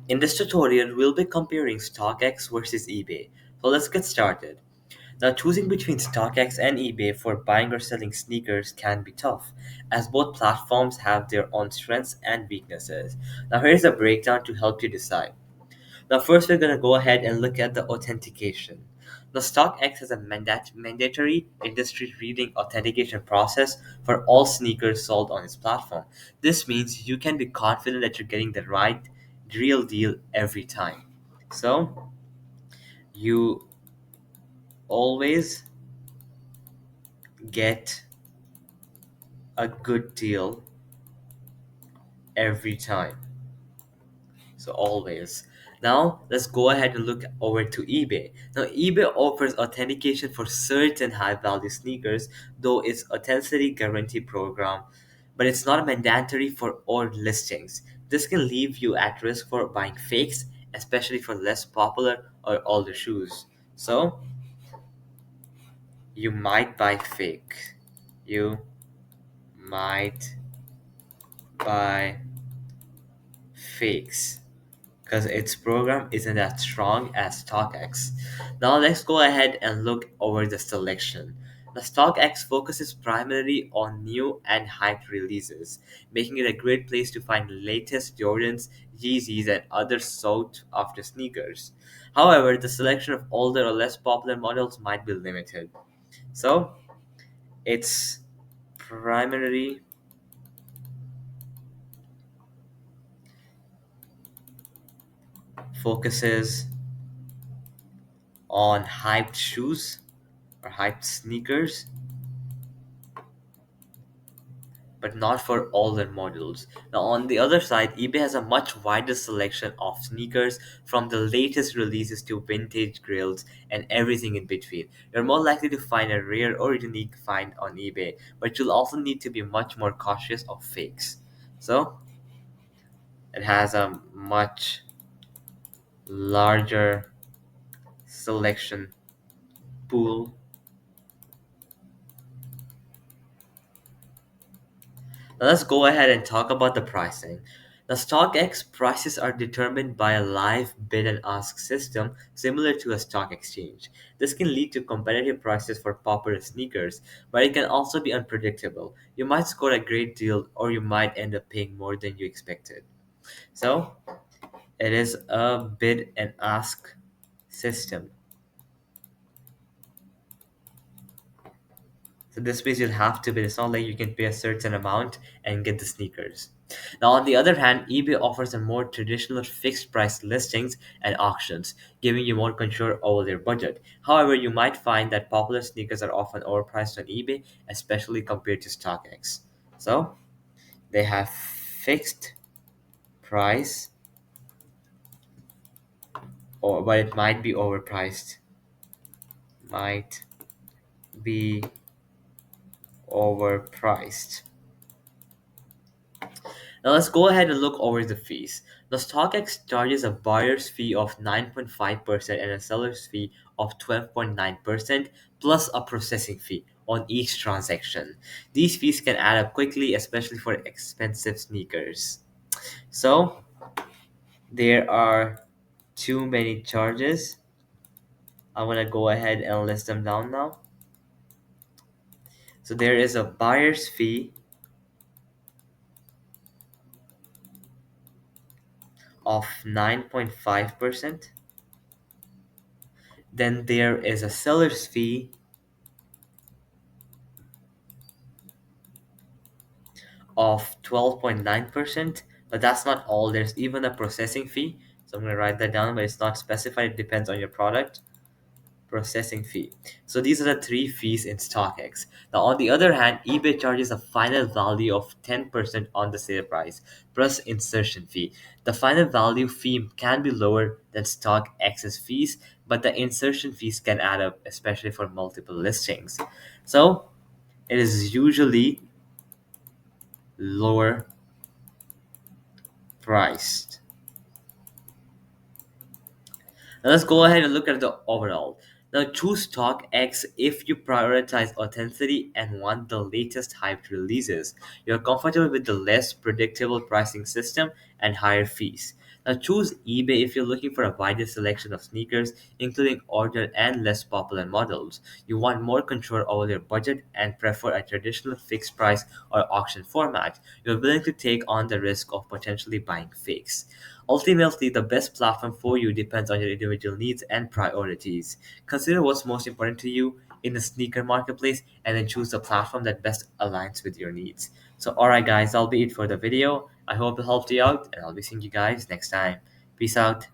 In this tutorial, we'll be comparing StockX versus eBay. So let's get started. Now, choosing between StockX and eBay for buying or selling sneakers can be tough, as both platforms have their own strengths and weaknesses. Now, here's a breakdown to help you decide. Now, first, we're going to go ahead and look at the authentication. The StockX has a mandatory industry reading authentication process for all sneakers sold on its platform. This means you can be confident that you're getting the right, real deal every time. So, you always get a good deal every time. So always. Now let's go ahead and look over to eBay. Now eBay offers authentication for certain high value sneakers, though its authenticity guarantee program, but it's not mandatory for all listings. This can leave you at risk for buying fakes, especially for less popular or older shoes. So you might buy fake. You might buy fakes because its program isn't as strong as StockX. Now let's go ahead and look over the selection. The StockX focuses primarily on new and hyped releases, making it a great place to find the latest Jordans, Yeezys, and other sought after sneakers. However, the selection of older or less popular models might be limited. So, its primarily focuses on hyped shoes or hyped sneakers, but not for all their models. Now, on the other side, eBay has a much wider selection of sneakers from the latest releases to vintage grills and everything in between. You're more likely to find a rare or unique find on eBay, but you'll also need to be much more cautious of fakes. So, it has a much larger selection pool. Now let's go ahead and talk about the pricing. The StockX prices are determined by a live bid and ask system similar to a stock exchange. This can lead to competitive prices for popular sneakers, but it can also be unpredictable. You might score a great deal or you might end up paying more than you expected. So, it is a bid and ask system. So this means you'll have to bid. It's not like you can pay a certain amount and get the sneakers. Now, on the other hand, eBay offers a more traditional fixed price listings and auctions, giving you more control over their budget. However, you might find that popular sneakers are often overpriced on eBay, especially compared to StockX. So, they have fixed price, or but it might be overpriced. Might be overpriced. Now let's go ahead and look over the fees. The StockX charges a buyer's fee of 9.5% and a seller's fee of 12.9% plus a processing fee on each transaction. These fees can add up quickly, especially for expensive sneakers. So there are too many charges. I'm gonna go ahead and list them down now. So there is a buyer's fee of 9.5%. Then there is a seller's fee of 12.9%, but that's not all. There's even a processing fee. So I'm going to write that down, but it's not specified. It depends on your product. Processing fee. So these are the three fees in StockX. Now, on the other hand, eBay charges a final value of 10% on the sale price plus insertion fee. The final value fee can be lower than StockX's fees, but the insertion fees can add up, especially for multiple listings. So it is usually lower priced. Now let's go ahead and look at the overall. Now choose StockX if you prioritize authenticity and want the latest hyped releases. You're comfortable with the less predictable pricing system and higher fees. Now choose eBay if you're looking for a wider selection of sneakers, including ordered and less popular models. You want more control over your budget and prefer a traditional fixed price or auction format. You're willing to take on the risk of potentially buying fakes. Ultimately, the best platform for you depends on your individual needs and priorities. Consider what's most important to you in the sneaker marketplace and then choose the platform that best aligns with your needs. So, alright, guys, that'll be it for the video. I hope it helped you out, and I'll be seeing you guys next time. Peace out.